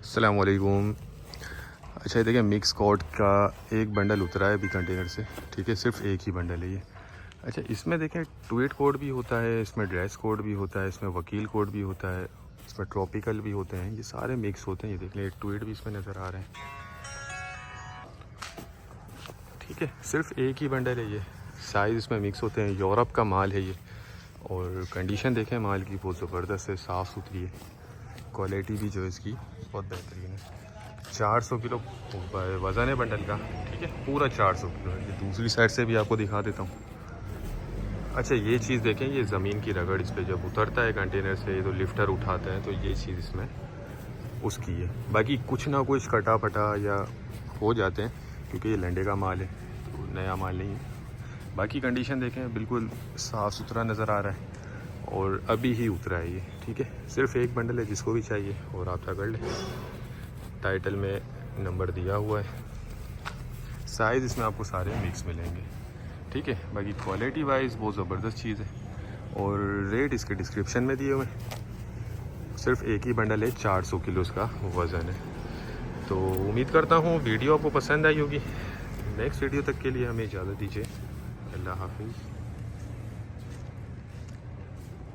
अस्सलाम वालेकुम। अच्छा, ये देखिए मिक्स कॉट का एक बंडल उतरा है अभी कंटेनर से। ठीक है, सिर्फ एक ही बंडल है ये। अच्छा, इसमें देखें ट्वीट कोड भी होता है, इसमें ड्रेस कोड भी होता है, इसमें वकील कोड भी होता है, इसमें ट्रॉपिकल भी होते हैं। ये सारे मिक्स होते हैं। ये देख लें, एक ट्वीट भी इसमें नज़र आ रहे हैं। ठीक है, सिर्फ एक ही बंडल है ये। साइज़ इसमें मिक्स होते हैं। यूरोप का माल है ये। और कंडीशन देखें माल की, बहुत ज़बरदस्त है, साफ़ सुथरी है। क्वालिटी भी जो है इसकी बहुत बेहतरीन है। 400 किलो वज़न है बंडल का। ठीक है, पूरा 400 किलो है। ये दूसरी साइड से भी आपको दिखा देता हूँ। अच्छा, ये चीज़ देखें, ये ज़मीन की रगड़ इस पर जब उतरता है कंटेनर से तो लिफ्टर उठाता है, तो ये चीज़ इसमें उसकी है। बाकी कुछ ना कुछ कटा फटा या हो जाते हैं, क्योंकि ये लंडे का माल है, तो नया माल नहीं है। बाकी कंडीशन देखें, बिल्कुल साफ़ सुथरा नज़र आ रहा है और अभी ही उतरा है ये। ठीक है, सिर्फ एक बंडल है, जिसको भी चाहिए और रब्ता कर ले। टाइटल में नंबर दिया हुआ है। साइज़ इसमें आपको सारे मिक्स मिलेंगे। ठीक है, बाकी क्वालिटी वाइज बहुत ज़बरदस्त चीज़ है और रेट इसके डिस्क्रिप्शन में दिए हुए हैं। सिर्फ एक ही बंडल है, 400 किलो इसका वज़न है। तो उम्मीद करता हूँ वीडियो आपको पसंद आई होगी। नेक्स्ट वीडियो तक के लिए हमें इजाज़त दीजिए। अल्लाह हाफिज़।